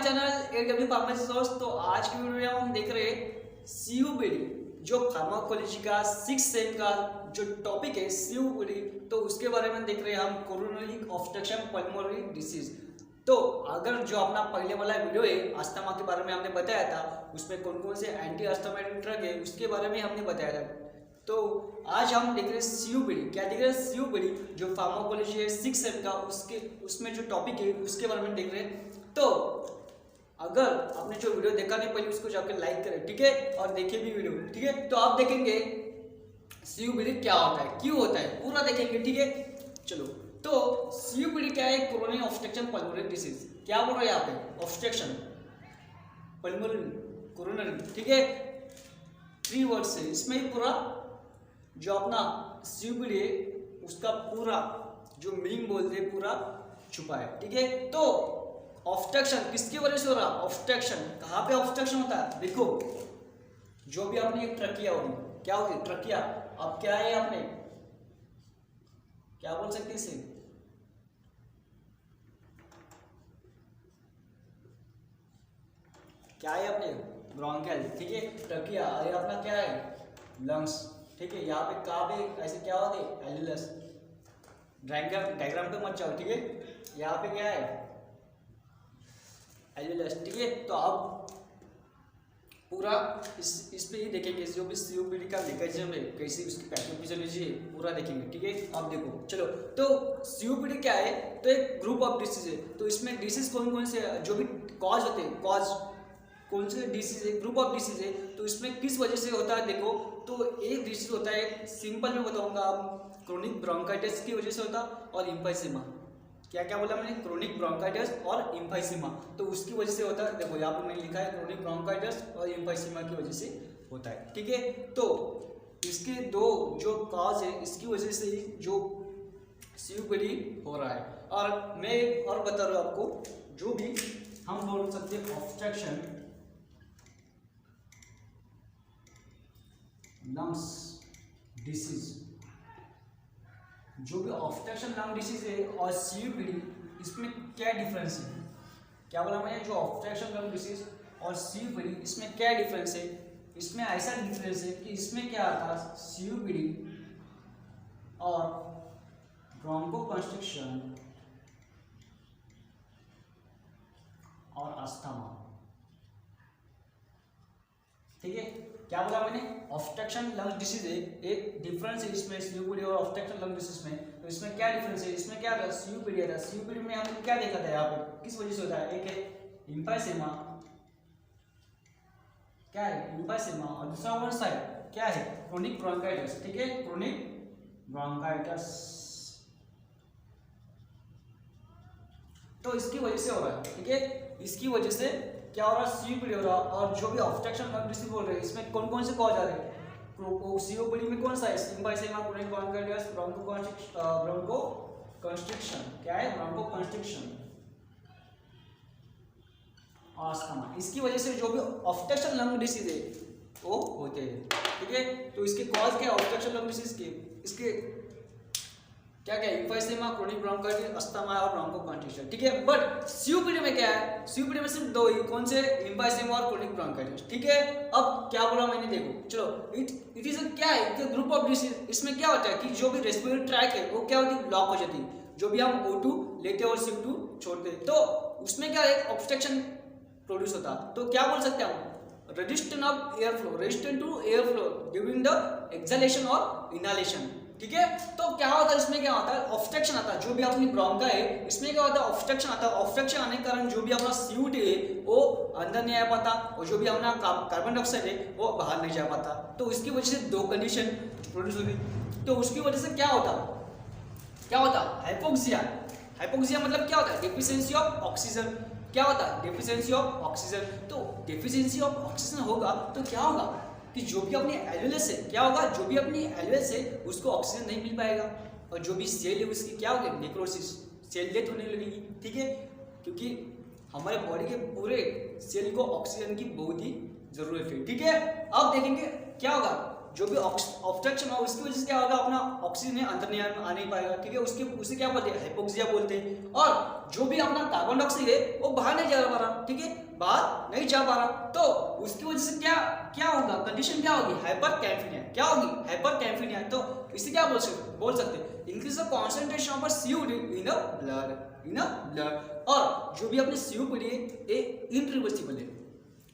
Channel AW pharmacy source. तो आज की वीडियो में हम देख रहे हैं COPD जो फार्माकोलॉजी का 6 सेम का जो टॉपिक है COPD, तो उसके बारे में देख रहे हैं हम कोरोनरी ऑब्स्ट्रक्शन पल्मोनरी डिसीज। तो अगर जो अपना पहले वाला वीडियो है अस्थमा के बारे में हमने बताया था, उसमें कौन कौन से एंटी अस्थमेटिक ड्रग है उसके बारे में हमने बताया था। तो आज हम देख रहे हैं COPD। क्या देख रहे हैं? COPD जो फार्माकोलॉजी है 6 सेम का, उसमें जो टॉपिक है उसके बारे में देख रहे हैं। तो अगर आपने जो वीडियो देखा नहीं पहले उसको जाकर लाइक करें, ठीक है, और देखिए भी वीडियो, ठीक है। तो आप देखेंगे COPD क्या होता है, क्यों होता है, पूरा देखेंगे, ठीक है। चलो, तो COPD क्या है? Coronary obstruction pulmonary disease. क्या बोल रहे हैं यहाँ पे? ऑब्स्ट्रक्शन पल्मोनरी कोरोनरी, ठीक है, 3 वर्ड से इसमें ही पूरा जो अपना COPD है उसका पूरा जो मीनिंग बोलते हैं पूरा छुपा है, ठीक है। तो ऑब्स्ट्रक्शन किसकी वजह से हो रहा? ऑब्स्ट्रक्शन कहाँ पे ऑब्स्ट्रक्शन होता है? देखो, जो भी आपने एक ट्रकिया होगी, क्या होगी ट्रकिया? अब क्या है आपने, क्या बोल सकते हैं इसे? क्या है अपने? ब्रोंकियल, ठीक है, ट्रकिया। ये अपना क्या है? लंग्स, ठीक है। यहाँ पे कहाँ पे ऐसे क्या होते? एल्यूलस। डायग्राम पे मत जाओ, ठीक है। यहाँ पे क्या है? एल्यूलस, ठीक है। तो अब पूरा इस पे ही देखेंगे जो भी COPD का मैकेनिज्म है, कैसी उसकी पैथोफिजियोलॉजी है, पूरा देखेंगे, ठीक है। अब देखो, चलो, तो COPD क्या है? तो एक ग्रुप ऑफ डिसीज है। तो इसमें डिसीज कौन कौन से जो भी कॉज होते हैं, कॉज कौन से डिसीज है, ग्रुप ऑफ डिसीज है। तो इसमें किस वजह से होता है? देखो, तो एक डिसीज होता है, सिंपल में बताऊंगा आप, क्रोनिक ब्रोंकाइटिस की वजह से होता और एम्फाइसेमा। क्या क्या बोला मैंने? क्रोनिक ब्रोंकाइटिस और एम्फाइसेमा, तो उसकी वजह से होता है। देखो यहाँ पर मैंने लिखा है क्रोनिक ब्रोंकाइटिस और एम्फाइसेमा की वजह से होता है, ठीक है। तो इसके दो जो कॉज है, इसकी वजह से ही जो COPD हो रहा है। और मैं एक और बता रहा हूँ आपको, जो भी हम बोल सकते हैं ऑब्स्ट्रक्शन लंग्स डिसीज, जो भी ऑब्स्ट्रक्शन लंग डिसीज है और COPD, इसमें क्या डिफरेंस है? क्या बोला मैंने? जो ऑब्स्ट्रक्शन लंग डिसीज और COPD, इसमें क्या डिफरेंस है? इसमें ऐसा डिफरेंस है कि इसमें क्या आता है? COPD और ब्रोंकोकंस्ट्रिक्शन और अस्थमा, ठीक है। क्या बोला मैंने? ऑब्स्ट्रक्शन लंग डिसीज है, एक डिफरेंस है इसमें COPD और ऑब्स्ट्रक्शन लंग डिसीज में। तो इसमें क्या डिफरेंस है? इसमें क्या था? COPD था, COPD में हमने क्या देखा था? यहाँ पे किस वजह से होता है? एक है एम्फाइसेमा, क्या है? एम्फाइसेमा, और दूसरा वन साइड क्या है? क्रोनिक ब्रोंकाइटिस, ठीक है, क्रोनिक ब्रोंकाइटिस। तो इसकी वजह से हो रहा है, ठीक है, इसकी वजह से क्या हो रहा है? COPD हो रहा है। और जो भी ऑब्स्ट्रक्शन लंग डिसीज बोल रहे हैं, इसमें कौन कौन से कॉज आ रहे हैं? COPD में कौन सा है? एम्फाइसेमा, क्रोनिक ब्रोंकाइटिस, ब्रोंकोकंस्ट्रिक्शन, क्या है? ब्रोंकोकंस्ट्रिक्शन, अस्थमा। इसकी वजह से जो भी ऑब्स्ट्रक्शन लंग डिसीज है वो होते हैं, ठीक है। तो इसके कॉज क्या है ऑब्स्ट्रक्शन लंग डिसीज के? इसके क्या क्या? एम्फाइसेमा, क्रोनिक ब्रोंकाइटिस, अस्थमा और ब्रोंकोकंस्ट्रिक्शन, ठीक है। बट COPD में क्या है? COPD में सिर्फ दो ही, कौन से? एम्फाइसेमा और क्रोनिक ब्रोंकाइटिस, ठीक है। अब क्या बोला मैंने? देखो, चलो, इट इज क्या है? Group of disease. इसमें क्या होता है कि जो भी रेस्पिरेटरी ट्रैक है वो क्या होती है? ब्लॉक हो जाती है। जो भी हम O2 लेते हैं और CO2 छोड़ते हैं, तो उसमें क्या है? ऑब्स्ट्रक्शन प्रोड्यूस होता। तो क्या बोल सकते हैं हम? Resistance of air flow, resistant to air flow during the exhalation और इनहेलेशन, ठीक है। तो क्या होता है? इसमें क्या होता है? ऑब्स्ट्रक्शन आता है। जो भी अपनी ब्रोंका है, इसमें क्या होता है? ऑब्स्ट्रक्शन आता है। ऑब्स्ट्रक्शन आने के कारण जो भी अपना CO2 है वो अंदर नहीं आ पाता, और जो भी अपना कार्बन डाइऑक्साइड है वो बाहर नहीं जा पाता। तो इसकी वजह से दो कंडीशन प्रोड्यूस होती। तो उसकी वजह से क्या होता? क्या होता? हाइपोक्सिया। हाइपोक्सिया मतलब क्या होता है? Deficiency of oxygen. क्या होता है? Deficiency of oxygen. तो डेफिशिएंसी ऑफ ऑक्सीजन होगा तो क्या होगा कि जो भी अपनी एल्वेलस है, क्या होगा? जो भी अपनी एल्वेलस है उसको ऑक्सीजन नहीं मिल पाएगा, और जो भी सेल है उसकी क्या होगी? नेक्रोसिस, सेल डेथ होने लगेगी, ठीक है। क्योंकि हमारे बॉडी के पूरे सेल को ऑक्सीजन की बहुत ही जरूरत है, ठीक है। अब देखेंगे क्या होगा? जो भी ऑब्स्ट्रक्शन हो उसकी वजह से क्या होगा? अपना ऑक्सीजन अंदर नहीं आ नहीं पाएगा, ठीक है। उसे क्या बोलते हैं? हाइपोक्सिया बोलते हैं। और जो भी अपना कार्बन डाइऑक्साइड है वो बाहर नहीं जा रहा, ठीक है। बाहर नहीं जा पा रहा, तो उसकी वजह से क्या क्या होगा, कंडीशन क्या होगी, हाइपरकैम्फिनिया। क्या होगी, हाइपरकैम्फिनिया। तो इसे क्या बोल सकते हैं, increase the concentration of CO2 in a blood. और जो भी अपने COPD है ये इनरिवर्सिबल है।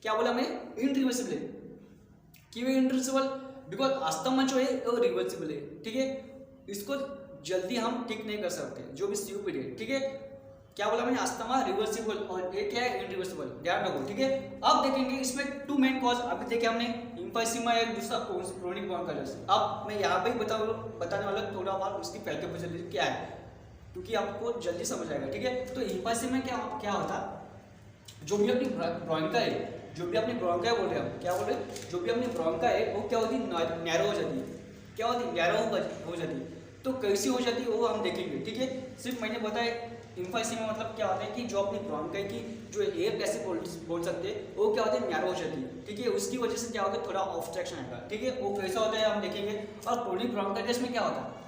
क्या बोला मैंने, इनरिवर्सिबल है। क्यों इनरिवर्सिबल, बिकॉज अस्थमा जो है वो रिवर्सिबल है, ठीक है, इसको जल्दी हम ठीक नहीं कर सकते, जो भी COPD है, ठीक है। क्या बोला मैंने, अस्थमा रिवर्सिबल और ये क्या है, इनरिवर्सिबल, ध्यान रखो, ठीक है। अब देखेंगे इसमें 2 मेन कॉज, अभी देखे हमने एम्फाइसीमा एक दूसरा क्रोनिक ब्रोंकाइटिस। अब मैं यहाँ पे बताने वाला थोड़ा बार उसकी पैथोफिजियोलॉजी क्या है, क्योंकि आपको जल्दी समझ आएगा, ठीक है। तो एम्फाइसीमा क्या होता, जो भी अपनी ब्रोंका है, जो भी अपनी ब्रोंका बोल रहे हैं हम, क्या बोल रहे हैं, जो भी अपनी ब्रोंका है वो क्या होती है, नैरो हो जाती है। क्या होती है, नैरो हो जाती है। तो कैसी हो जाती है वो हम देखेंगे, ठीक है। सिर्फ मैंने बताया एम्फाइसीमा मतलब क्या होता है कि जो अपनी ब्रोंकाई की जो एयर कैसे बोल सकते हैं वो क्या होता है, नैरो हो जाती है, ठीक है। उसकी वजह से क्या होता है, थोड़ा ऑब्स्ट्रक्शन आएगा, ठीक है। वो कैसा होता है हम देखेंगे। और क्रोनिक ब्रोंकाइटिस में क्या होता है,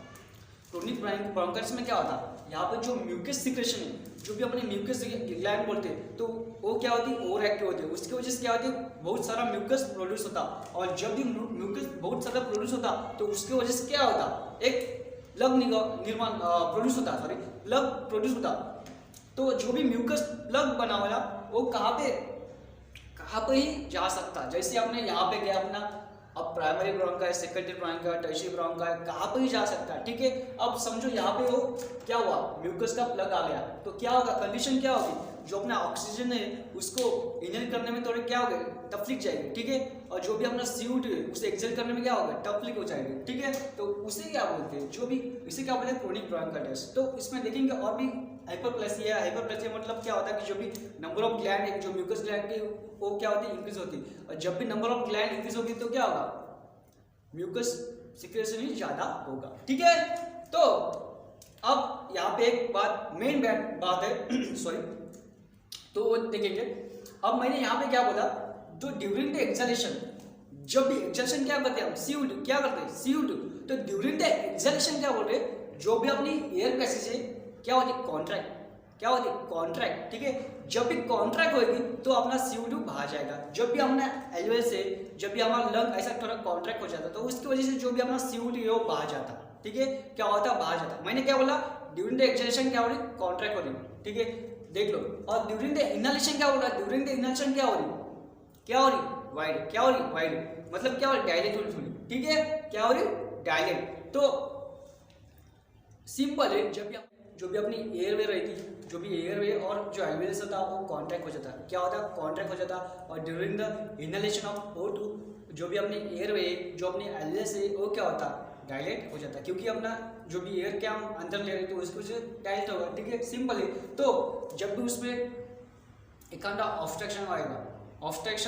क्रोनिक ब्रोंकाइटिस में क्या होता है, यहाँ पे जो म्यूकस सिक्रेशन है, जो भी अपने म्यूकस ग्लैंड बोलते हैं, तो वो क्या होती है, ओवर एक्टिव होती है। उसकी वजह से क्या होती है, बहुत सारा म्यूकस प्रोड्यूस होता। और जब भी म्यूकस बहुत सारा प्रोड्यूस होता तो उसकी वजह से क्या होता, एक लग निर्माण प्रोड्यूस होता, सॉरी लग प्रोड्यूस होता। तो जो भी म्यूकस प्लग बना वाला वो कहाँ पे ही जा सकता। जैसे आपने यहाँ पे गया अपना, अब प्राइमरी ब्रोंका है, सेकेंडरी ब्रोंका है, टर्शियरी ब्रोंका है, कहाँ पे ही जा सकता है, ठीक है। अब समझो यहाँ पे वो क्या हुआ, म्यूकस का प्लग आ गया, तो क्या होगा, कंडीशन क्या होगी, जो अपना ऑक्सीजन है उसको इनहेल करने में थोड़ी क्या होगा, तकलीफ जाएगी, ठीक है। और जो भी अपना CO2 है उसे एक्सेल करने में क्या होगा, तकलीफ हो जाएगी, ठीक है। तो उसे क्या बोलते हैं, जो भी इसे क्या बोलते हैं, क्रोनिक ब्रोंकाइटिस। तो इसमें देखेंगे और भी हाइपरप्लेसिया। हाइपरप्लेसिया मतलब क्या होता है कि जो भी नंबर ऑफ ग्लैंड है, जो म्यूकस ग्लैंड की वो क्या होती है, इंक्रीज होती है। और जब भी नंबर ऑफ ग्लैंड इंक्रीज होगी तो क्या होगा, म्यूकस सिक्रेशन ही ज्यादा होगा, ठीक है। तो अब यहाँ पे एक मेन बात है सॉरी, तो वो देखेंगे। अब मैंने यहाँ पे क्या बोला, तो ड्यूरिंग द एक्सहेलेशन, जब भी एक्सहेलेशन क्या करते हैं हम, CO2 क्या करते हैं, CO2। तो ड्यूरिंग द एक्सहेलेशन क्या बोल रहे हैं, जो भी अपनी एयर पैसेज है क्या होती है, कॉन्ट्रैक्ट, क्या होती है, कॉन्ट्रैक्ट, ठीक है। जब भी कॉन्ट्रैक्ट होगी तो अपना CO2 बाहर जाएगा। जब भी हमने एलवेल से, जब भी हमारा लंग ऐसा थोड़ा कॉन्ट्रैक्ट हो जाता तो उसकी वजह से जो भी अपना CO2 है वो बाहर जाता, ठीक है। क्या होता है, बाहर जाता। मैंने क्या बोला, ड्यूरिंग द एक्सहेलेशन क्या हो रही, कॉन्ट्रैक्ट हो रही, ठीक है, देख लो। और ड्यूरिंग द इनहेलेशन क्या हो रहा है, ड्यूरिंग द इनहेलेशन क्या हो रही, वाइड, क्या हो रही, वाइड, मतलब क्या हो रही, डायलेट हो रही, ठीक है, क्या हो रही, डायलेट। तो सिंपल है, जो भी अपनी एयरवे रहती, जो भी एयरवे और जो एल्वेयस होता है वो कॉन्ट्रैक्ट हो जाता है, क्या होता है, कॉन्ट्रैक्ट हो जाता। और during the inhalation of O2 जो भी अपनी एयरवे, जो अपनी एल्वेयस है वो क्या होता है, डायलेट हो जाता है, क्योंकि अपना जो भी एयर क्या हम अंदर ले रहे थे उसको से डायलेट होगा, ठीक है, सिंपल है। तो जब भी उसमें एक का ऑब्स्ट्रक्शन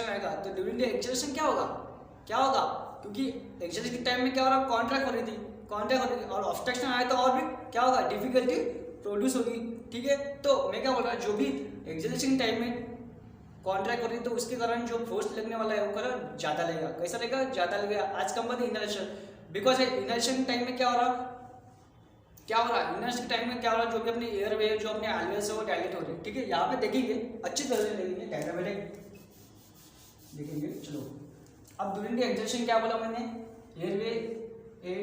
आएगा तो ड्यूरिंग द एक्सहेलेशन क्या होगा, क्योंकि एक्सहेलेशन के टाइम में क्या हो रहा, कॉन्ट्रैक्ट हो रही थी, और ऑब्स्ट्रक्शन आया तो और भी क्या होगा, डिफिकल्टी प्रोड्यूस होगी, ठीक है। तो मैं क्या बोल रहा हूँ, जो भी एक्सहेलेशन टाइम में कॉन्ट्रैक्ट हो रही है तो उसके कारण जो फोर्स लगने वाला है वो कलर ज़्यादा लगेगा। कैसा लगेगा, ज़्यादा लगेगा। आज compare inhalation, because inhalation time में क्या हो रहा, इनहेलेशन टाइम में क्या हो रहा, जो भी अपनी एयरवे, जो अपने एल्वेयस है वो डायलेट हो रही है, ठीक है। यहाँ पे देखेंगे, अच्छी तरह से देखेंगे, डायग्रामेटिक देखेंगे, चलो। अब ड्यूरिंग द एक्सहेलेशन क्या बोला मैंने, एयरवे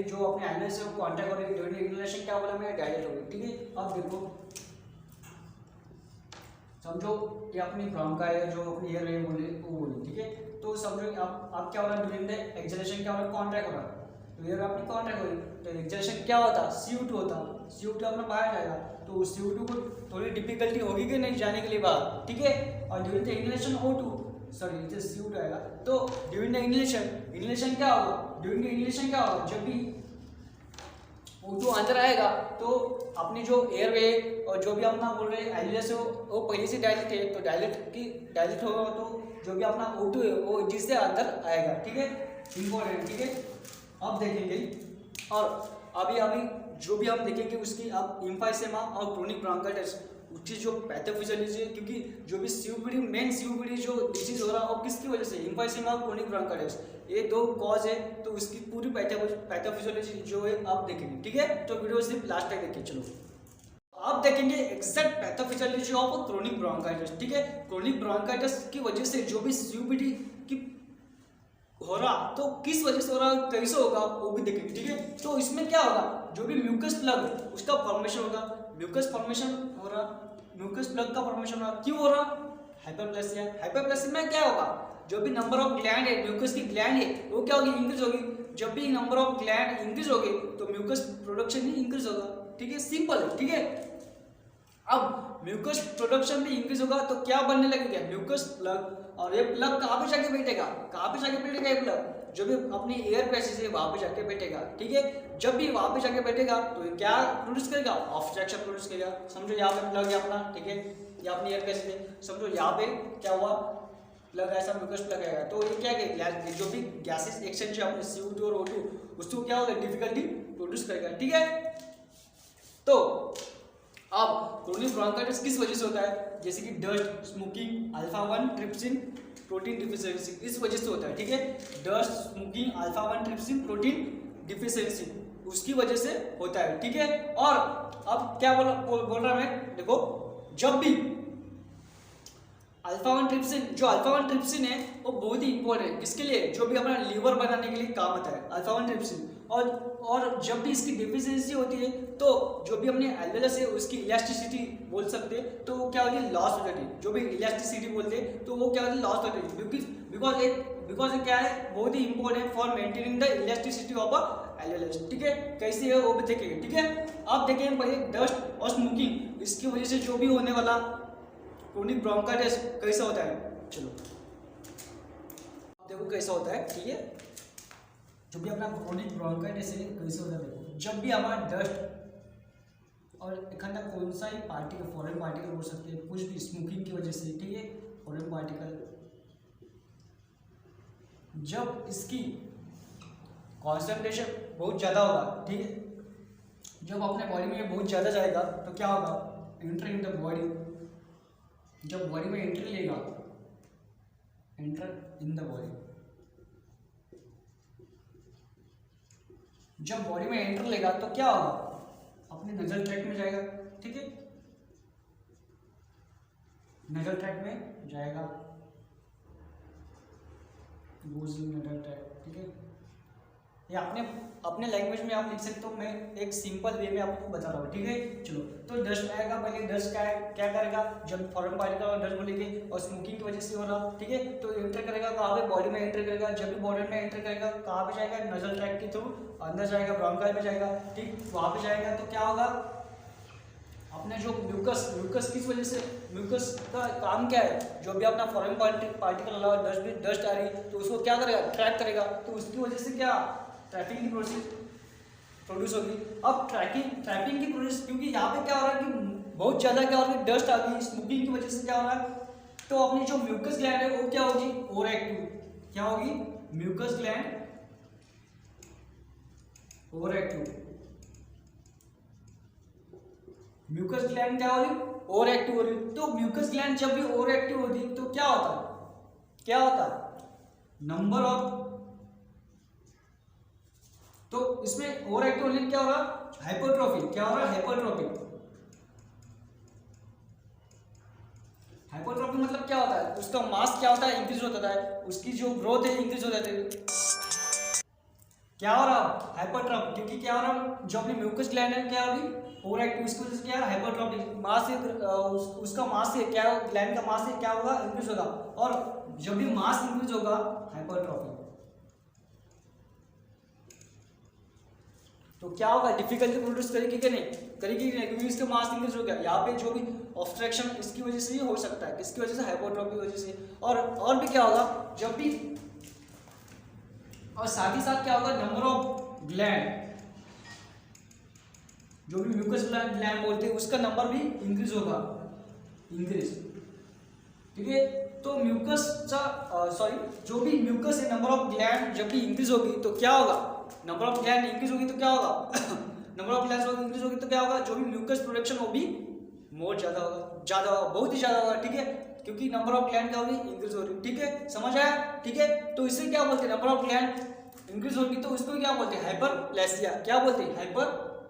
जो अपने एल्वेयस है वो कॉन्ट्रैक्ट हो रही है, ड्यूरिंग द इनहेलेशन क्या बोला मैंने, डायलेट हो रही है, ठीक है। अब देखो, समझो ये अपनी ब्रोंका है, जो अपनी एयरवे बोले, ठीक है। तो समझो आप क्या हो रहा है, ड्यूरिंग द एक्सहेलेशन क्या हो रहा है, कॉन्ट्रैक्ट हो रहा है, तो एयर अपनी कॉन्ट्रैक्ट हो रही, तो एक्सहेलेशन क्या होता, CO2 होता, CO2 अपना बाहर जाएगा, तो CO2 को थोड़ी डिफिकल्टी होगी कि नहीं जाने के लिए बाहर, ठीक है। और during the inhalation O2, sorry इधर CO2 आएगा, तो ड्यूरिंग द इनहेलेशन क्या होगा, जब भी O2 अंदर आएगा तो अपनी जो एयरवे और जो भी अपना बोल रहे हैं एल्वेयस है वो पहले से डायलेट है, तो डायलेट होगा तो जो भी अपना O2 है वो जिससे अंदर आएगा, ठीक है, इंपॉर्टेंट, ठीक है। अब देखेंगे, और अभी जो भी हम देखेंगे उसकी अब एम्फाइसेमा और क्रोनिक ब्रोंकाइटिस उसकी जो पैथोफिजियोलॉजी है, क्योंकि जो भी मेन COPD जो डिसीज हो रहा है और किसकी वजह से, एम्फाइसेमा और क्रोनिक ब्रोंकाइटिस, ये 2 कॉज है। तो उसकी पूरी पैथोफिजियोलॉजी जो है आप देखेंगे, ठीक है। तो वीडियो सिर्फ लास्ट तक देखिए, चलो। आप देखेंगे exact pathophysiology of chronic bronchitis, ठीक है। क्रोनिक ब्रोंकाइटिस की वजह से जो भी सीओपीडी की हो रहा, तो किस वजह से हो रहा, कैसे होगा, वो भी देखेंगे, ठीक है। तो इसमें क्या होगा, जो भी म्यूकस प्लग उसका फॉर्मेशन होगा, म्यूकस फॉर्मेशन हो रहा, म्यूकस प्लग का फॉर्मेशन हो रहा, क्यों हो रहा, हाइपरप्लेसिया। हाइपरप्लेसिया में क्या होगा, जो भी नंबर ऑफ ग्लैंड है, म्यूकस की ग्लैंड है, वो क्या होगी, इंक्रीज होगी। जब भी नंबर ऑफ ग्लैंड इंक्रीज होगी तो म्यूकस प्रोडक्शन भी इंक्रीज होगा, ठीक है, सिंपल है, ठीक है। अब म्यूकस प्रोडक्शन भी इंक्रीज होगा तो क्या बनने लगेगा, म्यूकस प्लग। और ये प्लग कहाँ पे जाके बैठेगा, कहाँ पे जाके बैठेगा ये प्लग, जो भी अपनी एयर पैसेज है वहाँ पे जाके बैठेगा, ठीक है। जब भी वहाँ पे जाके बैठेगा तो ये क्या प्रोड्यूस करेगा, ऑब्स्ट्रक्शन प्रोड्यूस करेगा। समझो यहाँ पे प्लग है अपना, ठीक है, ये अपनी एयर पैसेज है, समझो यहाँ पे क्या हुआ, प्लग ऐसा म्यूकस प्लग आएगा, तो ये क्या है, जो भी गैसेस एक्सचेंज है अपने CO2 और O2, उसको क्या होगा, डिफिकल्टी प्रोड्यूस करेगा, ठीक है। तो अब क्रोनिक ब्रोंकाइटिस किस वजह से होता है, जैसे कि dust, smoking, अल्फा-1 trypsin protein deficiency, इस वजह से होता है, ठीक है। Dust, smoking, अल्फा-1 trypsin protein deficiency, उसकी वजह से होता है, ठीक है। और अब क्या बोल रहा मैं, देखो, जब भी अल्फा-1 ट्रिप्सिन, जो अल्फा-1 ट्रिप्सिन है वो बहुत ही इंपॉर्टेंट है, किसके लिए, जो भी अपना लीवर बनाने के लिए काम आता है, अल्फा-1 ट्रिप्सिन। और जब भी इसकी डिफिशियंसी होती है तो जो भी अपने एलवेलस है उसकी इलास्टिसिटी बोल सकते हैं, तो वो क्या होती है, लॉस हो जाती है। जो भी इलास्टिसिटी बोलते हैं तो वो क्या होती है, लॉस होती है, बिकॉज क्या है, बहुत ही important for maintaining the elasticity of a alveolus, ठीक है। कैसे है वो भी देखेंगे, ठीक है। अब देखेंगे पहले डस्ट और स्मोकिंग, इसकी वजह से जो भी होने वाला क्रोनिक ब्रोंकाइटिस कैसा होता है, चलो देखो कैसा होता है, ठीक है। जो भी अपना क्रोनिक ब्रोंकाइटिस है कैसे होता है, देखो, जब भी हमारा डस्ट और एखादा कौन सा ही पार्टिकल, फॉरेन पार्टिकल हो सकते हैं, कुछ भी स्मोकिंग की वजह से, ठीक है, फॉरेन पार्टिकल, जब इसकी कॉन्सेंट्रेशन बहुत ज़्यादा होगा, ठीक है, जब अपने बॉडी में बहुत ज़्यादा जाएगा तो क्या होगा, एंटर इन द बॉडी, जब बॉडी में एंट्री लेगा, एंटर इन द बॉडी, जब बॉडी में एंटर लेगा तो क्या होगा, अपने नजल ट्रैक में जाएगा, ठीक है, नजल ट्रैक में जाएगा, नजल ट्रैक, ठीक है। ये अपने लैंग्वेज में आप लिख सकते हो, मैं एक सिंपल वे में आपको बता रहा हूँ, ठीक है। चलो, तो डस्ट आएगा, पहले डस्ट क्या करेगा, जब फॉरेन पार्टिकल और डस्ट बोलेंगे और स्मोकिंग की वजह से हो रहा, ठीक है, तो एंटर करेगा कहाँ पे, बॉडी में एंटर करेगा। जब भी बॉडी में एंटर करेगा कहाँ पे जाएगा, नजल ट्रैक के थ्रू अंदर जाएगा, ब्रोंकाई में जाएगा, ठीक, वहाँ पे जाएगा तो क्या होगा, अपने जो म्यूकस किस वजह से, म्यूकस का काम क्या है, जो भी अपना फॉरेन पार्टिकल आ रहा, डस्ट आ रही, तो उसको क्या करेगा, ट्रैक करेगा, तो उसकी वजह से क्या ट्रैपिंग की प्रोसेस प्रोड्यूस होगी। अब ट्रैपिंग की प्रोसेस, क्योंकि यहाँ पे क्या हो रहा है कि बहुत ज़्यादा क्या हो रहा है, डस्ट आ गई, स्मोकिंग की वजह से क्या हो रहा है, तो अपनी जो म्यूकस ग्लैंड है वो क्या होगी, ओवर एक्टिव, क्या होगी, mucus gland over active, mucus gland क्या हो रही, ओवर एक्टिव हो रही। तो म्यूकस ग्लैंड जब भी ओवर एक्टिव होती तो क्या होता, नंबर ऑफ, तो इसमें ओवर एक्टिव होने क्या हो रहा, हाइपरट्रॉफी, क्या हो रहा है, हाइपरट्रॉफी मतलब क्या होता है, उसका मास क्या होता है, इंक्रीज होता है, उसकी जो ग्रोथ है इंक्रीज हो जाती है। क्या हो रहा, हाइपरट्रॉफी, क्योंकि क्या हो रहा, जो अपनी म्यूकस ग्लैंड है क्या होगी, ओवर एक्टिव, इसकी वजह से क्या है, हाइपरट्रॉफी, मास से उसका मास से क्या, ग्लैंड का मास से क्या होगा, इंक्रीज होगा, और जब भी मास इंक्रीज होगा, हाइपरट्रॉफी, तो क्या होगा, डिफिकल्टी प्रोड्यूस करेगी कि नहीं, क्योंकि इसका मास इंक्रीज हो गया। यहाँ पे जो भी ऑब्स्ट्रक्शन इसकी वजह से ही हो सकता है, किसकी वजह से, हाइपरट्रॉफी की वजह से। और भी क्या होगा, जब भी, और साथ ही साथ क्या होगा, नंबर ऑफ ग्लैंड, जो भी म्यूकस ग्लैंड बोलते हैं उसका नंबर भी इंक्रीज होगा, ठीक है। तो जो भी म्यूकस है, नंबर ऑफ ग्लैंड जब भी इंक्रीज होगी तो क्या होगा, नंबर ऑफ ग्लैंड इंक्रीज होगी तो क्या होगा नंबर ऑफ ग्लैंड इंक्रीज होगी तो क्या होगा, जो भी म्यूकस प्रोडक्शन वो भी मोर ज्यादा होगा, बहुत ही ज्यादा होगा, ठीक है, क्योंकि नंबर ऑफ ग्लैंड क्या होगी, इंक्रीज हो रही, ठीक है, समझ आया, ठीक है। तो इसे क्या बोलते हैं, नंबर ऑफ ग्लैंड इंक्रीज होगी तो उसको क्या बोलते हैं, हाइपरप्लेसिया, क्या बोलते हैं, हाइपरप्लेसिया,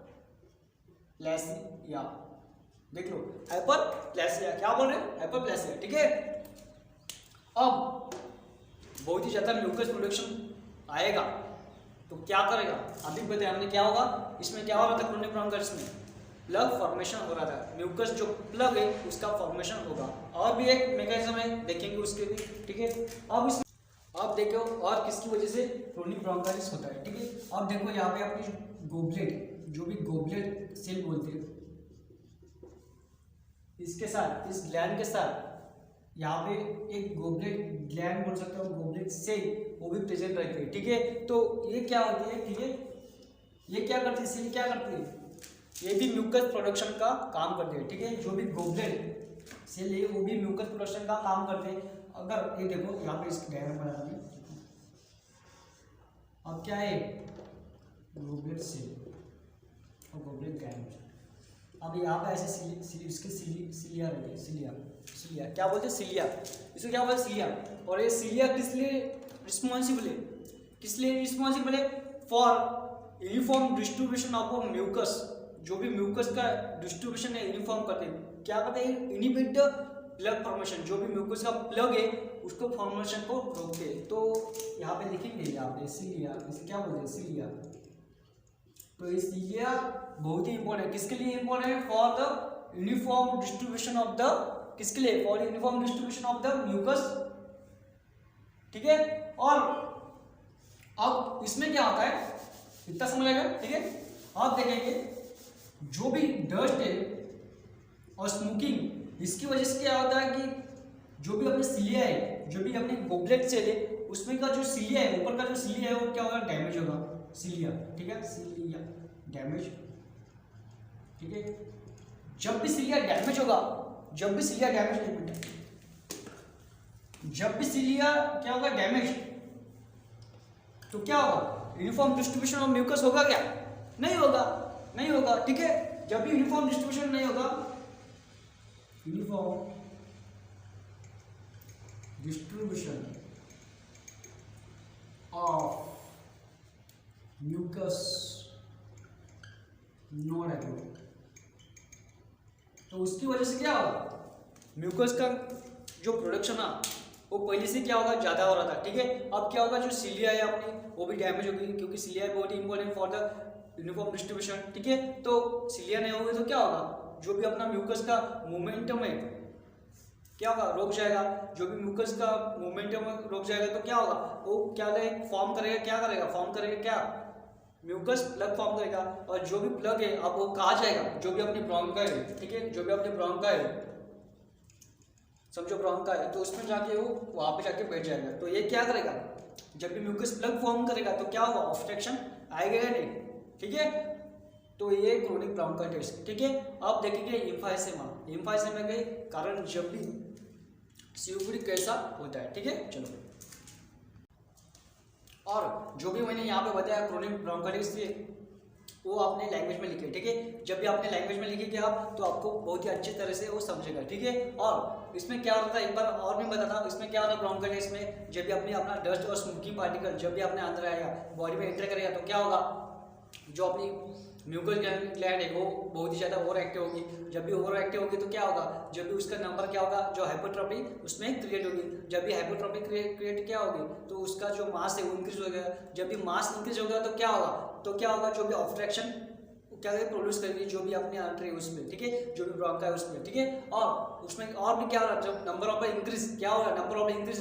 देख लो हाइपरप्लेसिया, क्या बोल रहे हैं, हाइपरप्लेसिया, ठीक है। अब बहुत ही ज्यादा म्यूकस प्रोडक्शन आएगा तो क्या करेगा, अभी बताया हमने क्या होगा, इसमें क्या हो रहा था क्रोनिक ब्रोंकाइटिस में, प्लग फॉर्मेशन हो रहा था, म्यूकस जो प्लग है उसका फॉर्मेशन होगा। और भी एक मैकेनिज्म है, देखेंगे उसके भी, ठीक है। अब इसमें आप देखो और किसकी वजह से क्रोनिक ब्रोंकाइटिस होता है, ठीक है। अब देखो यहाँ पे अपनी गोबलेट, जो भी गोबलेट सेल बोलते हैं, इसके साथ, इस ग्लैंड के साथ यहाँ पे एक गोबलेट ग्लैंड बोल सकते हो, गोबलेट सेल, वो भी प्रेजेंट रहती है, ठीक है। तो ये क्या होती है, ठीक है, ये क्या करती है, सेल क्या करती है, ये भी म्यूकस प्रोडक्शन का काम करते हैं, ठीक है। जो भी गोबलेट सेल है वो भी म्यूकस प्रोडक्शन का काम करते हैं। अगर ये देखो यहाँ पे इसकी डायग्राम बना रहा हूं, अब क्या है, गोबलेट सेल और गोबलेट ग्लैंड। अब यहाँ पे ऐसे इसके सिलिया रहती है, सिलिया क्या बोलते हैं, सिलिया, इसको क्या बोलते हैं, सिलिया। और ये सिलिया किस लिए रिस्पॉन्सिबल है, किस लिए रिस्पॉन्सिबल है, for uniform distribution of mucus, जो भी म्यूकस का डिस्ट्रीब्यूशन है यूनिफॉर्म करते हैं, क्या करते हैं, इनिबिट प्लग फॉर्मेशन, जो भी म्यूकस का प्लग है उसको फॉर्मेशन को रोकते हैं। तो यहाँ पे लिखेंगे, यहाँ पे सिलिया, इसे क्या बोलते हैं, सिलिया। तो ये सिलिया बहुत ही इंपॉर्टेंट है, किसके लिए इंपॉर्टेंट है, for the uniform distribution of the, किसके लिए, for uniform distribution of the mucus, ठीक है। और अब इसमें क्या होता है, इतना समझ आएगा, ठीक है। आप देखेंगे जो भी डस्ट है और स्मोकिंग, इसकी वजह से क्या होता है कि जो भी अपने सिलिया है, जो भी अपने गोबलेट सेल है, उसमें का जो सिलिया है, ऊपर का जो सिलिया है वो क्या होगा, डैमेज होगा, सिलिया, ठीक है, सिलिया डैमेज, ठीक है। जब भी सिलिया डैमेज होगा, जब भी सिलिया डैमेज, एक मिनट, जब भी सिलिया क्या होगा, डैमेज, तो क्या होगा, यूनिफॉर्म डिस्ट्रीब्यूशन ऑफ म्यूकस होगा क्या, नहीं होगा, नहीं होगा, ठीक है। जब भी यूनिफॉर्म डिस्ट्रीब्यूशन नहीं होगा, uniform distribution of mucus not available, तो उसकी वजह से क्या होगा, म्यूकस का जो प्रोडक्शन है वो पहले से क्या होगा, ज़्यादा हो रहा था, ठीक है। अब क्या होगा, जो सिलिया है अपनी वो भी डैमेज होगी, क्योंकि सिलिया बहुत ही important for the uniform distribution, ठीक है। तो सिलिया नहीं होगी तो क्या होगा, जो भी अपना म्यूकस का मोमेंटम है क्या होगा, रुक जाएगा, जो भी म्यूकस का मोमेंटम रुक जाएगा तो क्या होगा, वो क्या फॉर्म करेगा, क्या करेगा, फॉर्म करेगा, क्या म्यूकस प्लग फॉर्म करेगा। और जो भी प्लग है अब वो कहाँ जाएगा, जो भी अपनी ब्रोंका है, ठीक है, जो भी अपनी ब्रोंका है, समझो ब्रोंका है, तो उसमें जाके वो वहाँ पे जाके बैठ जाएगा। तो ये क्या करेगा, जब भी म्यूकस प्लग फॉर्म करेगा तो क्या होगा, ऑब्स्ट्रक्शन आएगा या नहीं, ठीक है। तो ये क्रोनिक ब्रोंकाइटिस, ठीक है। अब देखेंगे एम्फाइसेमा, एम्फाइसेमा के कारण जब भी सीओपीडी कैसा होता है, ठीक है, चलो। और जो भी मैंने यहाँ पे बताया क्रोनिक ब्रोंकाइटिस से, वो आपने लैंग्वेज में लिखे, ठीक है। जब भी आपने लैंग्वेज में लिखेंगे आप तो आपको बहुत ही अच्छी तरह से वो समझेगा, ठीक है। और इसमें क्या होता है, एक बार और भी बताता हूँ, इसमें क्या होता है ब्रोंकाइटिस में, जब भी अपने अपना डस्ट और स्मोकिंग पार्टिकल जब भी अपने अंदर आएगा, बॉडी में एंटर करेगा, तो क्या होगा, जो अपनी म्यूकस ग्लैंड है वो बहुत ही ज़्यादा ओवर एक्टिव होगी। जब भी ओवर एक्टिव होगी तो क्या होगा, जब भी उसका नंबर क्या होगा, जो हाइपरट्रॉफी उसमें क्रिएट होगी। जब भी हाइपरट्रॉफी क्रिएट क्या होगी, तो उसका जो मास है वो इंक्रीज हो गया। जब भी मास इंक्रीज होगा तो क्या होगा, जो भी ऑब्स्ट्रक्शन क्या प्रोड्यूस करेगी, जो भी अपने आर्टरी है उसमें, ठीक है, जो भी ब्रोंका है उसमें, ठीक है। और उसमें और भी क्या हो रहा है, जब नंबर ऑफ इंक्रीज क्या हो रहा है, नंबर ऑफ इंक्रीज,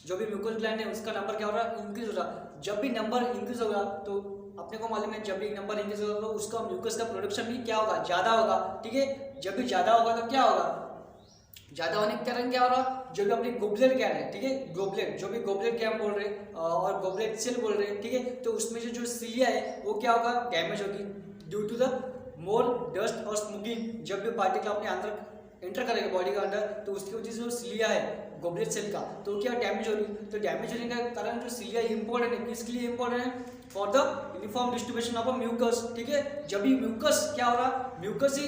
जो भी म्यूकस ग्लैंड है उसका नंबर क्या हो रहा है, इंक्रीज हो रहा। जब भी नंबर इंक्रीज होगा तो अपने को मालूम है, जब भी नंबर इंक्रीज होगा तो उसका म्यूकस का प्रोडक्शन भी क्या होगा, ज़्यादा होगा, ठीक है। जब भी ज़्यादा होगा तो क्या होगा, ज़्यादा होने के कारण क्या हो रहा, जो भी अपनी गोबलेट ग्लैंड है, ठीक है, गोबलेट, जो भी गोबलेट ग्लैंड बोल रहे और गोबलेट सेल बोल रहे, ठीक है, तो उसमें जो सिलिया है वो क्या होगा, डैमेज होगी due to the more dust और स्मोकिंग। जब भी पार्टिकल अपने अंदर एंटर करेगा बॉडी के अंदर, तो उसकी वजह से जो सिलिया है गोबलेट सेल का, तो क्या डैमेज होगी। तो डैमेज होने का कारण जो सिलिया इंपॉर्टेंट है, किसके लिए इंपॉर्टेंट है, for the uniform distribution of a mucus, ठीक है। जब भी म्यूकस क्या हो रहा, म्यूकस ही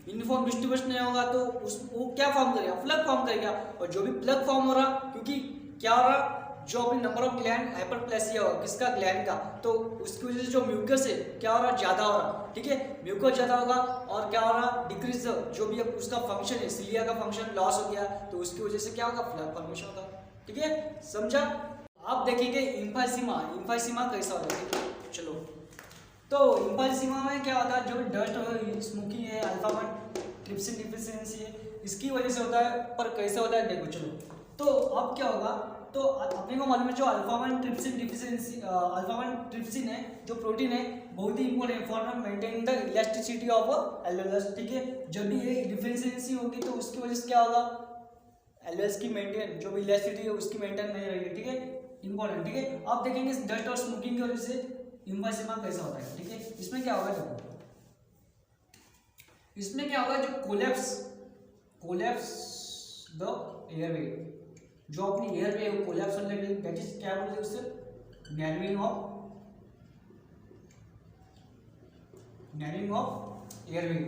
यूनिफॉर्म डिस्ट्रीब्यूशन नहीं होगा तो वो क्या फॉर्म करेगा, प्लग फॉर्म करेगा। और जो भी प्लग फॉर्म हो रहा, क्योंकि क्या हो रहा, जो अपनी नंबर ऑफ ग्लैंड हाइपरप्लेसिया होगा किसका ग्लैंड का, तो उसकी वजह से जो म्यूकस है क्या हो रहा है, ज़्यादा हो रहा है, ठीक है, म्यूकस ज़्यादा होगा और क्या हो रहा, डिक्रीज जो भी उसका फंक्शन है, सिलिया का फंक्शन लॉस हो गया, तो उसकी वजह से क्या होगा, फ्लैप फॉर्मेशन होगा, ठीक है, समझा। आप देखेंगे इम्फाइसीमा, इम्फाइसीमा कैसा होता है, चलो। तो इम्फाइसीमा में क्या होता है, जो डस्ट और स्मोकिंग है, अल्फा 1 ट्रिप्सिन डिफिशियंसी है, इसकी वजह से होता है, पर कैसे होता है देखो, चलो। तो अब क्या होगा, तो अपने को मालूम है जो alpha 1 trypsin deficiency, alpha 1 trypsin है जो प्रोटीन है, बहुत ही important for maintain the elasticity of alveolus, ठीक है। जब भी ये डिफिशियंसी होगी तो उसकी वजह से क्या होगा, एल्वेलस की मेंटेन जो भी इलास्टिसिटी है उसकी मेंटेन नहीं रहेगी, ठीक है, इंपॉर्टेंट, ठीक है। आप देखेंगे डस्ट और स्मोकिंग की वजह से इम्फाइसीमा कैसा होता है, ठीक है। इसमें क्या होगा देखो, इसमें क्या होगा, जो कोलैप्स द एयरवे, जो अपनी एयरवे है वो कोलैप्स होने लगेगी, दैट इज क्या बोलते हैं उससे, नैरोइंग ऑफ एयरवे,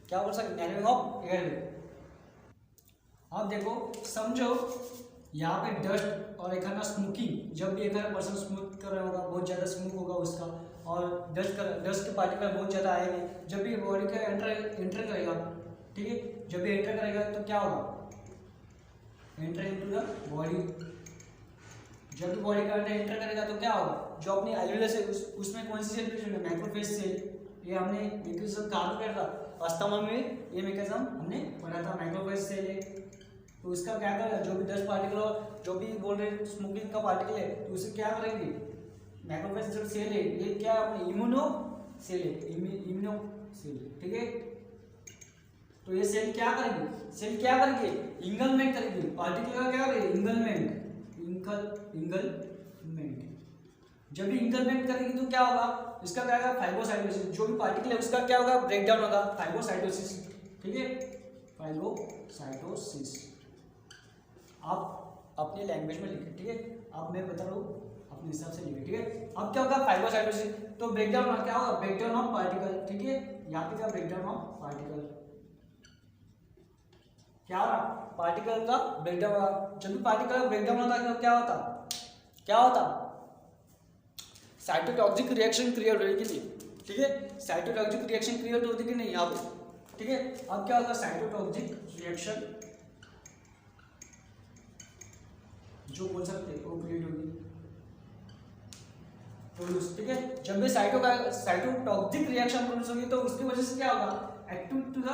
क्या बोल सकते, नैरोइंग ऑफ एयरवे। आप देखो समझो यहाँ पे डस्ट और एक है ना स्मोकिंग, जब भी एक पर्सन स्मोक कर रहा होगा, बहुत ज़्यादा स्मोक होगा उसका, और डस्ट के पार्टिकल बहुत ज़्यादा आएंगे, जब भी बॉडी का एंटर करेगा, ठीक है, जब भी एंटर करेगा तो क्या होगा, एंटर इनटू द बॉडी, जब भी बॉडी का अंदर एंटर करेगा तो क्या होगा, जो अपनी एल्वेलस है उसमें कौन सी सेल प्रेजेंट है, मैक्रोफेज सेल, ये हमने मैकेनिज्म कहाँ पे पढ़ा था, अस्थमा में ये मैकेनिज्म हमने पढ़ा था, मैक्रोफेज सेल है, तो उसका क्या करेगा, जो भी डस्ट पार्टिकल और जो भी बोल रहे स्मोकिंग का पार्टिकल है तो उसे क्या करेंगे, मैक्रोफेज जो सेल है ये क्या अपने इम्यूनो सेल है, इम्यूनो सेल, ठीक है। तो ये सेल क्या करेंगे, इंगलमेंट करेंगे, पार्टिकल का क्या करेंगे, इंगलमेंट, जब भी इंगलमेंट करेंगे तो क्या होगा, इसका क्या होगा, फाइब्रोसाइटोसिस, जो भी पार्टिकल है उसका क्या होगा, ब्रेकडाउन होगा, फाइब्रोसाइटोसिस, ठीक है, फाइब्रोसाइटोसिस। आप अपने लैंग्वेज में लिखें, ठीक है, आप मैं बता रहा हूँ अपने हिसाब से लिखें, ठीक है। अब क्या होगा, फाइब्रोसाइटोसिस, तो ब्रेकडाउन क्या होगा, ब्रेकडाउन ऑफ पार्टिकल, ठीक है, यहाँ पे क्या ब्रेकडाउन ऑफ पार्टिकल, क्या हो रहा, पार्टिकल का ब्रेकडाउन होगा, जब भी पार्टिकल का ब्रेकडाउन होता है तो क्या होता, साइटोटॉक्सिक रिएक्शन क्रिएट होगी, ठीक है, साइटोटॉक्सिक रिएक्शन क्रिएट होती कि नहीं यहाँ पे, ठीक है। अब क्या होगा, साइटोटॉक्सिक रिएक्शन जो बोल सकते हैं वो क्रिएट होगी, प्रोड्यूस, ठीक है। जब भी साइटोटॉक्सिक रिएक्शन प्रोड्यूस होगी तो उसकी वजह से क्या होगा, एक्टिव टू द,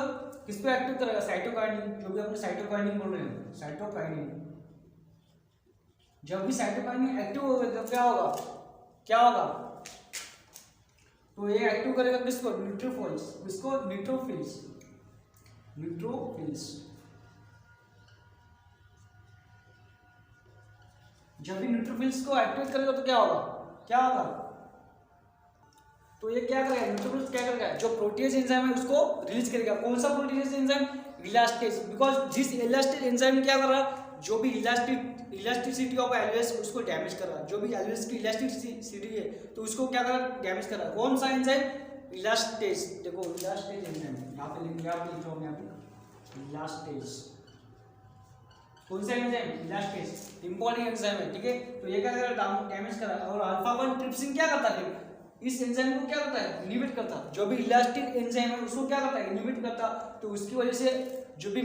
किस पे एक्टिव करेगा, साइटोकाइनिन, जो भी अपने साइटोकाइनिन बोल रहे हैं, साइटोकाइनिन, जब भी साइटोकाइनिन एक्टिव होगा तो क्या होगा, तो ये एक्टिव करेगा किसको, न्यूट्रोफिल्स, जब भी न्यूट्रोफिल्स को एक्टिवेट करेगा तो क्या होगा, तो ये क्या करेगा, न्यूट्रोफिल्स क्या करेगा, जो प्रोटीएज एंजाइम है उसको रिलीज करेगा, कौन सा प्रोटीएज एंजाइम, इलास्टेज, बिकॉज जिस इलास्टेज एंजाइम क्या कर रहा, जो भी इलास्टिसिटी ऑफ एल्वेस उसको डैमेज कर रहा, जो भी एल्वेस की इलास्टिसिटी है तो उसको क्या कर रहा, डैमेज कर रहा, कौन सा एंजाइम, इलास्टेज, देखो इलास्टेज एंजाइम यहाँ पे लिख रहा हूँ मैं अभी, इलास्टेज, कौन सा एंजाइम, इलास्टेज, इंपॉर्टेंट एंजाइम है, ठीक है। तो ये क्या कर रहा है, डैमेज कर रहा है, और अल्फा 1 ट्रिप्सिन क्या करता है, इस एंजाइम को क्या करता है, इनहिबिट करता है, जो भी इलास्टिक एंजाइम है उसको क्या करता है, इनहिबिट करता, तो उसकी वजह से जो भी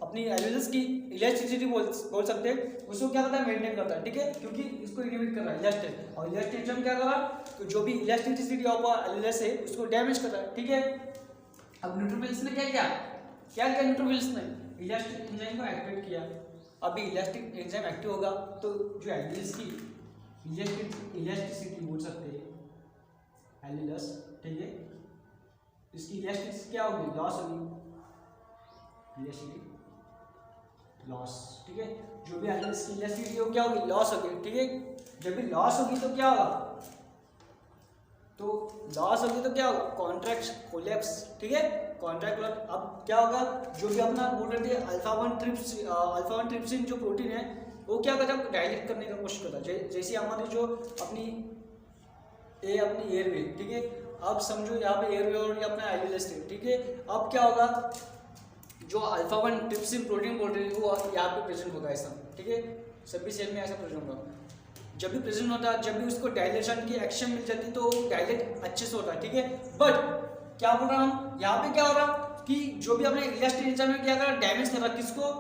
अपनी एल्वेलस की इलास्टिसिटी बोल सकते हैं उसको क्या करता है, मेंटेन करता है, ठीक है, क्योंकि इसको इनहिबिट कर रहा है इलास्टेज, और इलास्टिक एंजाइम क्या कर रहा है, तो जो भी इलास्टिसिटी ऑफ एल्वेलस है उसको डैमेज कर रहा है, ठीक है। अब न्यूट्रोफिल्स ने क्या किया न्यूट्रोफिल्स ने इलास्टिक एंजाइम को एक्टिवेट किया, अभी इलास्टिक एंजाइम एक्टिव होगा तो जो एल्वेलस की इलास्टिसिटी बोल सकते हैं एल्वेलस, ठीक है, इसकी इलास्टिसिटी क्या होगी, लॉस होगी, इलास्टिसिटी लॉस, ठीक है, जो भी एल्वेलस की इलास्टिसिटी हो क्या होगी, लॉस होगी, ठीक है। जब भी लॉस होगी तो क्या होगा, कॉन्ट्रैक्ट कोलैप्स, ठीक है, कॉन्ट्रैक्ट। अब क्या होगा, जो भी अपना बोल रहे थे अल्फा 1 ट्रिप्सिन जो प्रोटीन है वो क्या करता है, डायलेट करने का कोशिश करता है, जैसे हमारी जो अपनी एयरवे, ठीक है। अब समझो यहाँ पे एयरवे और ये अपना एल्वेलस है, ठीक है। अब क्या होगा, जो अल्फा 1 ट्रिप्सिन प्रोटीन बोल रहे हैं वो यहाँ पे प्रेजेंट होगा ऐसा, ठीक है, सभी सेल में ऐसा प्रेजेंट होगा। जब भी प्रेजेंट होता है, जब भी उसको डायलेशन की एक्शन मिल जाती है तो डायलेट अच्छे से होता है, ठीक है। बट क्या बोल रहा हम यहाँ पे, क्या हो रहा कि जो भी अपने इलास्टिक एंजाइम में क्या कर रहा, डैमेज कर रहा किसको,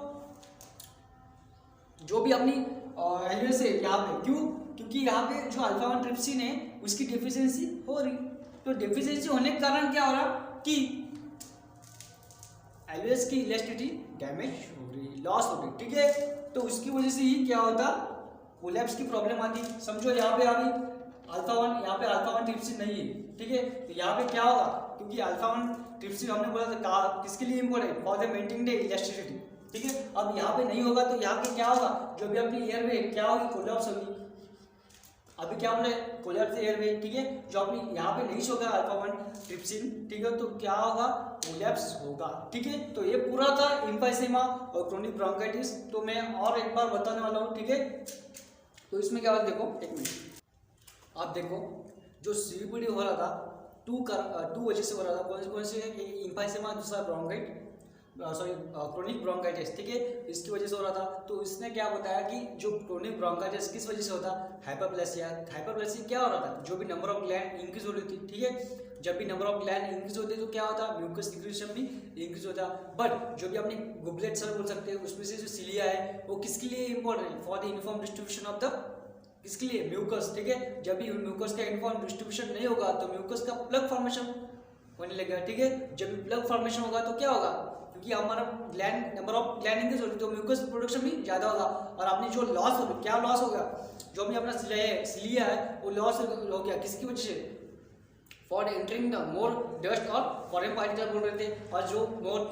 जो भी अपनी एल्यूएस है यहाँ पे। क्यों? क्योंकि यहाँ पे जो अल्फा 1 ट्रिप्सिन है उसकी डिफिशियंसी हो रही, तो डिफिशियंसी होने के कारण क्या हो रहा कि एल्यूएस की इलास्टिसिटी डैमेज हो रही, लॉस हो रही, ठीक है। तो उसकी वजह से ही क्या होता, कोलैप्स की प्रॉब्लम आती। समझो यहाँ पे अभी अल्फा 1, यहाँ पे अल्फा 1 ट्रिप्सिन नहीं है, ठीक है, तो यहाँ पे क्या होगा, क्योंकि अल्फा 1 ट्रिप्सिन हमने बोला था किसके लिए important, for the maintaining the elasticity, ठीक है। अब यहाँ पे नहीं होगा तो यहाँ पे क्या होगा, जो भी अपनी एयरवे क्या होगी, कोलैप्स होगी। अभी क्या बोले, कोलैप्स एयरवे, ठीक है, जो अपनी यहाँ पे नहीं होगा अल्फा 1 ट्रिप्सिन, ठीक है, तो क्या होगा, कोलैप्स होगा, ठीक है। तो ये पूरा था एम्फाइसेमा और क्रोनिक ब्रोंकाइटिस। तो मैं और एक बार बताने वाला हूँ, ठीक है। तो इसमें क्या होगा, देखो एक मिनट, आप देखो जो सीबीडी हो रहा था टू वजह से हो रहा था, कौन से एम्फाइसेमा, दूसरा ब्रोंकाइट, सॉरी क्रोनिक ब्रोंकाइटिस, ठीक है, इसकी वजह से हो रहा था। तो इसने क्या बताया कि जो क्रोनिक ब्रोंकाइटिस किस वजह से होता, हाइपरप्लेसिया। हाइपरप्लेसिया क्या हो रहा था, जो भी नंबर ऑफ ग्लैंड इंक्रीज हो रही थी, ठीक है, जब भी नंबर ऑफ ग्लैंड इंक्रीज होते तो क्या होता, म्यूकस सिक्रीशन भी इंक्रीज होता। बट जो भी अपनी गुबलेट सर बोल सकते हैं, उसमें से जो सिलिया है वो किसके लिए important, for the uniform distribution of the, किसके लिए, म्यूकस, ठीक है। जब भी म्यूकस का यूनिफॉर्म डिस्ट्रीब्यूशन नहीं होगा तो म्यूकस का प्लग फॉर्मेशन होने लगेगा, ठीक है। जब भी प्लग फॉर्मेशन होगा तो क्या होगा, क्योंकि हमारा gland, number of gland increase होगी तो म्यूकस प्रोडक्शन भी ज्यादा होगा, और आपने जो लॉस होगा, क्या लॉस होगा, जो भी अपना सिलिया है वो लॉस हो गया, किसकी वजह से, for entering the more dust और फॉरेन पार्टिकल बोल रहे थे, और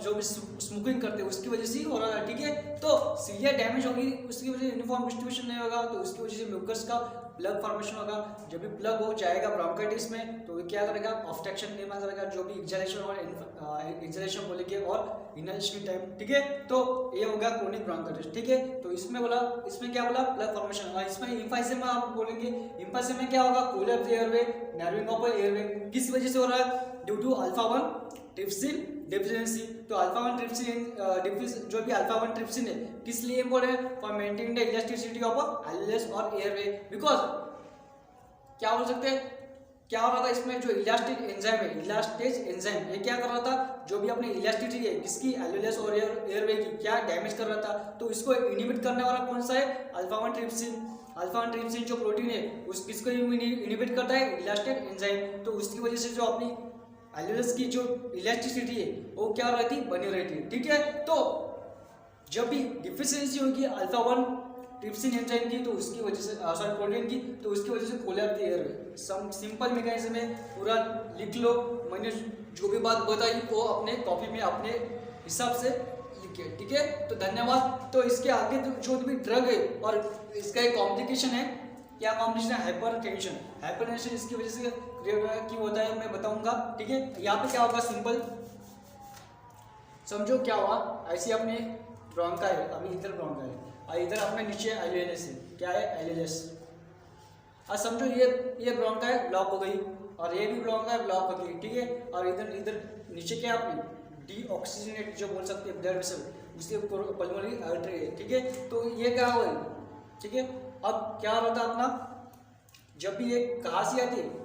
जो भी स्मोकिंग करते हैं उसकी वजह से हो रहा है, ठीक है। तो सिलिया डैमेज होगी, उसकी वजह से यूनिफॉर्म डिस्ट्रीब्यूशन नहीं होगा, तो उसकी वजह से म्यूकस का प्लग फॉर्मेशन होगा। जब भी प्लग हो जाएगा ब्रोंकाइटिस में तो क्या करेगा, ऑब्स्ट्रक्शन निर्माण करेगा, जो भी एक्सहेलेशन और एक्सहेलेशन बोलेंगे और इनहेलेशन टाइम, ठीक है। तो ये होगा क्रोनिक ब्रोंकाइटिस, ठीक है। तो इसमें बोला, इसमें क्या बोला, प्लग फॉर्मेशन, और इसमें एम्फाइसेमा आप बोलेंगे, एम्फाइसेमा में क्या होगा, collapse airway, narrowing of airway, किस वजह से हो रहा है, due to alpha 1 trypsin deficiency. तो अल्फा 1 ट्रिप्सिन जो भी अल्फा 1 ट्रिप्सिन है किस लिए important, for maintaining the elasticity of alveus और एयरवे। बिकॉज क्या बोल सकते हैं, क्या हो रहा था इसमें, जो इलास्टिक एंजाइम है, इलास्टेज एंजाइम, ये क्या कर रहा था, जो भी अपनी इलास्टिसिटी है किसकी, एल्यूएस और एयरवे की, क्या डैमेज कर रहा था। तो इसको इनिबिट करने वाला कौन सा है, अल्फा 1 ट्रिप्सिन। अल्फा 1 ट्रिप्सिन जो प्रोटीन है उस किसको इनिबिट करता है, इलास्टिक एंजाइम। तो उसकी वजह से जो अपनी एल्यूएस की जो इलास्टिसिटी है वो क्या रहती, बनी रहती है, ठीक है। तो जब भी डिफिशियंसी होगी अल्फा 1 ट्रिप्सिन एंजाइम की, तो उसकी वजह से, सॉरी प्रोटीन की, तो उसकी वजह से collapse airway. Some simple mechanism है, पूरा लिख लो, मैंने जो भी बात बताई वो अपने कॉपी में अपने हिसाब से लिखे, ठीक है। तो धन्यवाद। तो इसके आगे जो भी ड्रग है और इसका एक कॉम्प्लिकेशन है, क्या कॉम्प्लिकेशन है, हाइपरटेंशन। हाइपरटेंशन इसकी वजह से क्यों होता है मैं बताऊंगा, ठीक है। यहाँ पे क्या होगा, सिंपल समझो क्या हुआ, ऐसे अपने ब्रोंका है, अभी इधर ब्रोंका है और इधर अपने नीचे एल्यूएस है, क्या है, एल्यूएस। अब समझो ये ब्रोंका है, ब्लॉक हो गई, और ये भी ब्रोंका है, ब्लॉक हो गई, ठीक है। और इधर नीचे क्या अपनी डीऑक्सीजनेट जो बोल सकते हैं ब्लड वेसल, उसके पल्मोनरी आर्टरी है, ठीक है। तो ये क्या हो गई, ठीक है। अब क्या होता है अपना, जब भी ये कहाँ से आती है,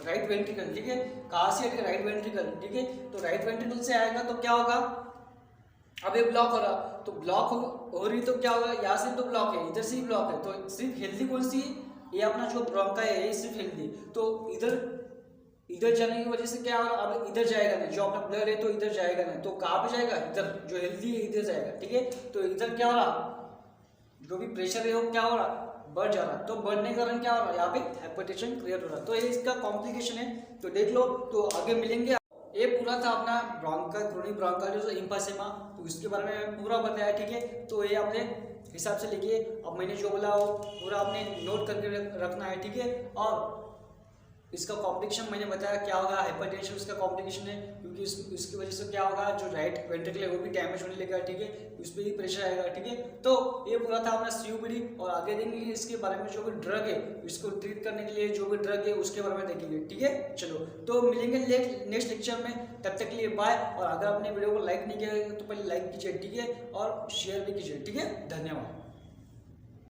राइट वेंट्रिकल, ठीक है, कहाँ से आती है, राइट वेंट्रिकल, ठीक है। तो राइट वेंट्रिकल से आएगा तो क्या होगा, अब ये ब्लॉक हो रहा, तो ब्लॉक हो रही तो क्या होगा, यहाँ से तो ब्लॉक है, इधर से ही ब्लॉक है, तो सिर्फ हेल्दी कौन सी, ये अपना जो ब्रोंका है ये सिर्फ हेल्दी। तो इधर जाने की वजह से क्या हो रहा, अब इधर जाएगा नहीं, जो अपना ब्लड है तो इधर जाएगा नहीं, तो कहाँ पे जाएगा, इधर, जो हेल्दी है इधर जाएगा, ठीक है। तो इधर क्या हो रहा, जो भी प्रेशर है वो क्या हो रहा, बढ़ जा रहा, तो बढ़ने के कारण क्या हो रहा, यहाँ पे हाइपरटेंशन क्रिएट हो रहा। तो ये इसका कॉम्प्लिकेशन है, तो देख लो, तो आगे मिलेंगे। ये पूरा था अपना क्रोनिक ब्रोंकाइटिस एम्फाइसेमा, तो इसके बारे में पूरा बताया, ठीक है। तो ये अपने हिसाब से लिखिए, अब मैंने जो बोला वो पूरा आपने नोट करके रखना है, ठीक है। और इसका कॉम्प्लिकेशन मैंने बताया क्या होगा, हाइपरटेंशन उसका कॉम्प्लिकेशन है, क्योंकि इसकी वजह से क्या होगा, जो राइट वेंट्रिकल है वो भी डैमेज होने लगेगा, ठीक है, उस पर भी प्रेशर आएगा, ठीक है। तो ये पूरा था अपना COPD, और आगे देखेंगे इसके बारे में, जो भी ड्रग है इसको ट्रीट करने के लिए जो भी ड्रग है उसके बारे में देखेंगे, ठीक है। चलो तो मिलेंगे नेक्स्ट लेक्चर में, तब तक के लिए बाय। और अगर आपने वीडियो को लाइक नहीं किया तो पहले लाइक कीजिए, ठीक है, और शेयर भी कीजिए, ठीक है। धन्यवाद।